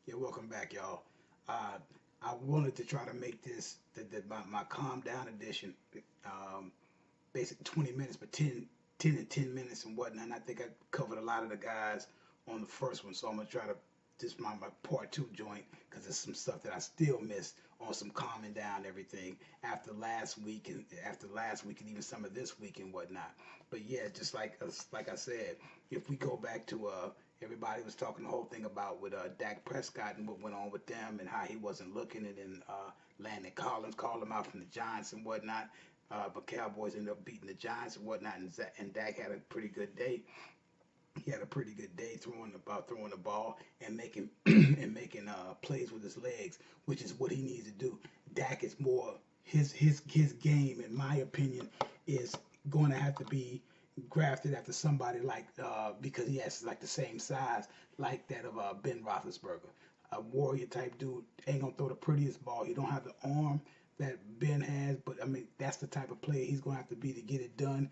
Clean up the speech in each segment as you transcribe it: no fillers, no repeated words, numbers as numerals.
Yeah, welcome back, y'all. Uh, I wanted to try to make this my calm down edition, um, basic 20 minutes, but 10 and 10 minutes and whatnot. And I think I covered a lot of the guys on the first one, so I'm gonna try to just my part two joint because there's some stuff that I still missed on some calming down everything after last week and even some of this week and whatnot. But yeah, just like I said, if we go back to everybody was talking the whole thing about with Dak Prescott and what went on with them and how he wasn't looking, and then Landon Collins called him out from the Giants and whatnot. But Cowboys ended up beating the Giants and whatnot, and Dak had a pretty good day. He had a pretty good day throwing the ball and making and making plays with his legs, which is what he needs to do. Dak is more his game, in my opinion, is going to have to be grafted after somebody like because he has like the same size like that of Ben Roethlisberger, a warrior type dude. Ain't gonna throw the prettiest ball. He don't have the arm that Ben has, but I mean that's the type of player he's gonna have to be to get it done,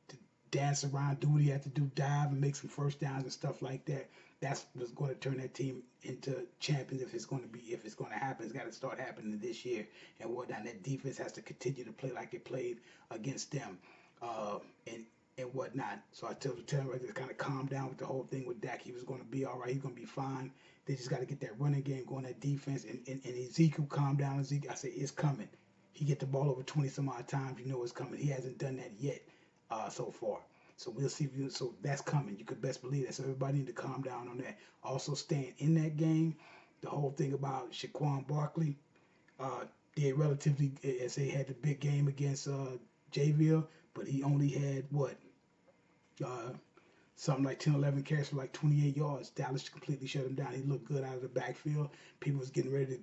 to dance around, do what he had to do, dive and make some first downs and stuff like that. That's what's going to turn that team into champions if it's going to happen. It's got to start happening this year and whatnot. That defense has to continue to play like it played against them, uh, and and whatnot. So I tell him to kind of calm down with the whole thing with Dak. He was going to be all right. He's going to be fine. They just got to get that running game going, that defense, and Ezekiel calm down. Ezekiel, I say it's coming. He get the ball over 20 some odd times. You know it's coming. He hasn't done that yet so far. So we'll see. So that's coming. You could best believe that. So everybody need to calm down on that. Also, staying in that game. The whole thing about Shaquan Barkley. Did relatively as they had the big game against Jayville, but he only had what uh, something like 10, 11 carries for like 28 yards. Dallas completely shut him down. He looked good out of the backfield. People was getting ready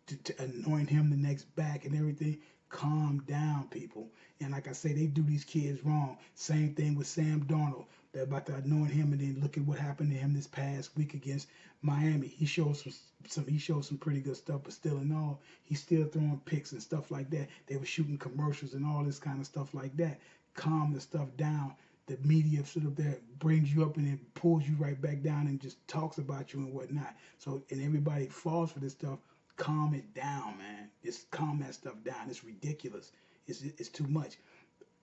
to anoint him the next back and everything. Calm down, people. And like I say, they do these kids wrong. Same thing with Sam Darnold. They're about to anoint him, and then look at what happened to him this past week against Miami. He showed some pretty good stuff, but still in all, he's still throwing picks and stuff like that. They were shooting commercials and all this kind of stuff like that. Calm the stuff down. The media sort of there brings you up and then pulls you right back down and just talks about you and whatnot. So and everybody falls for this stuff. Calm it down, man. Just calm that stuff down. It's ridiculous. It's too much.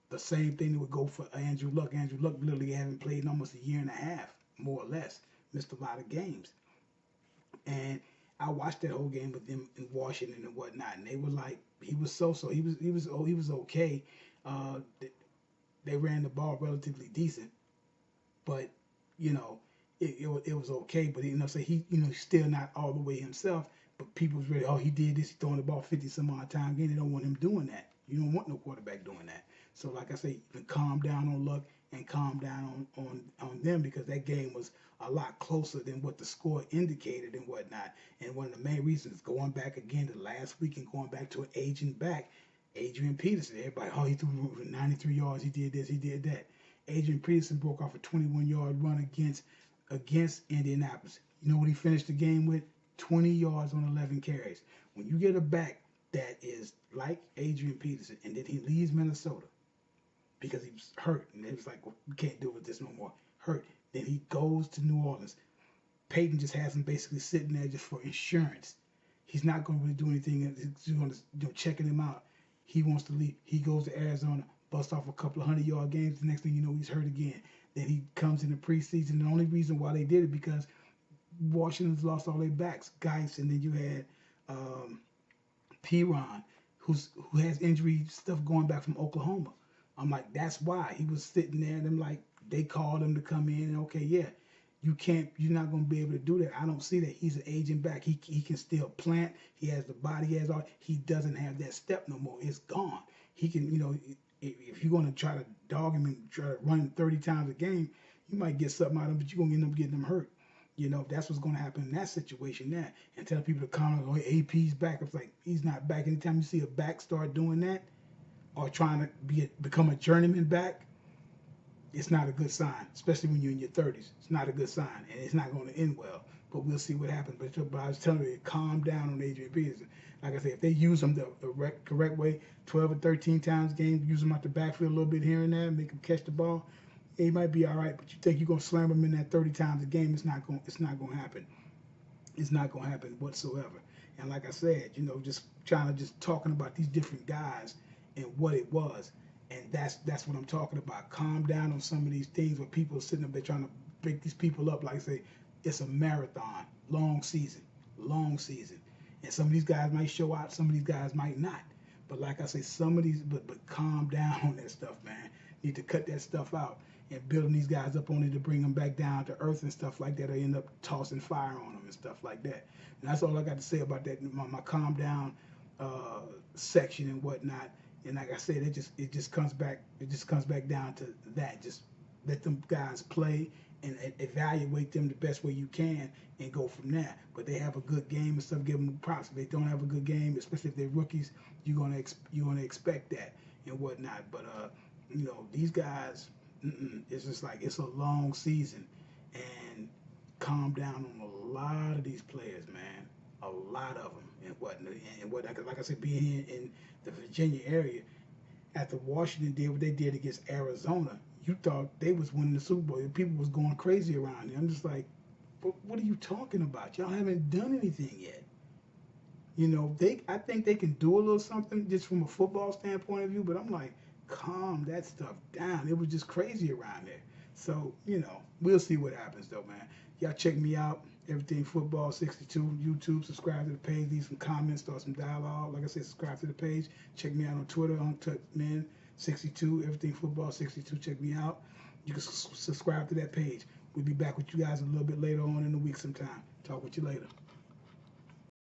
The same thing that would go for Andrew Luck. Andrew Luck literally haven't played in almost a year and a half, more or less. Missed a lot of games. And I watched that whole game with them in Washington and whatnot, and they were like, he was so. He was okay. Uh, they ran the ball relatively decent, but you know, it was okay. But you know, so he's still not all the way himself. But people was ready. Oh, he did this. He's throwing the ball 50 some odd times again. They don't want him doing that. You don't want no quarterback doing that. So like I say, you can calm down on Luck and calm down on them because that game was a lot closer than what the score indicated and whatnot. And one of the main reasons going back again to last week and going back to an aging back, Adrian Peterson. Everybody, oh, he threw 93 yards. He did this. He did that. Adrian Peterson broke off a 21-yard run against Indianapolis. You know what he finished the game with? 20 yards on 11 carries. When you get a back that is like Adrian Peterson, and then he leaves Minnesota because he was hurt, and it was like, well, we can't deal with this no more. Hurt. Then he goes to New Orleans. Peyton just has him basically sitting there just for insurance. He's not going to really do anything. He's going to checking him out. He wants to leave. He goes to Arizona, busts off a couple of 100-yard games. The next thing you know, he's hurt again. Then he comes in the preseason. The only reason why they did it because Washington's lost all their backs, Geis, and then you had Piron, who has injury stuff going back from Oklahoma. I'm like, that's why he was sitting there, and I'm like, they called him to come in, and okay, yeah, you're not going to be able to do that. I don't see that. He's an aging back. He can still plant. He has the body. He has all. He doesn't have that step no more. It's gone. He can, if you're going to try to dog him and try to run 30 times a game, you might get something out of him, but you're going to end up getting him hurt. That's what's going to happen in that situation there. And tell people to comment, oh, AP's back. It's like, he's not back. Anytime you see a back start doing that or trying to become a journeyman back, it's not a good sign, especially when you're in your 30s. It's not a good sign, and it's not going to end well. But we'll see what happens. But I was telling you, calm down on Adrian Peterson. Like I said, if they use him the correct way, 12 or 13 times a game, use him out the backfield a little bit here and there, make him catch the ball, he might be all right. But you think you're going to slam him in that 30 times a game, it's not going to happen. It's not going to happen whatsoever. And like I said, just trying to just talking about these different guys and what it was. And that's what I'm talking about. Calm down on some of these things where people are sitting up there trying to break these people up. Like I say, it's a marathon, long season, long season. And some of these guys might show out, some of these guys might not. But like I say, some of these, but calm down on that stuff, man. Need to cut that stuff out and building these guys up only to bring them back down to earth and stuff like that, or end up tossing fire on them and stuff like that. And that's all I got to say about that. My calm down section and whatnot. And like I said, it just comes back down to that. Just let them guys play and evaluate them the best way you can and go from there. But they have a good game and stuff, give them props. If they don't have a good game, especially if they're rookies, you're gonna expect that and whatnot. But these guys, it's just like it's a long season, and calm down on a lot of these players, man. A lot of them and whatnot. Like I said, being here in the Virginia area, after Washington did what they did against Arizona, you thought they was winning the Super Bowl. People was going crazy around there. I'm just like, what are you talking about? Y'all haven't done anything yet. I think they can do a little something just from a football standpoint of view, but I'm like, calm that stuff down. It was just crazy around there. So, we'll see what happens though, man. Y'all check me out. Everything Football 62, YouTube. Subscribe to the page. Leave some comments, start some dialogue. Like I said, subscribe to the page. Check me out on Twitter, on Man 62. Everything Football 62. Check me out. You can subscribe to that page. We'll be back with you guys a little bit later on in the week sometime. Talk with you later.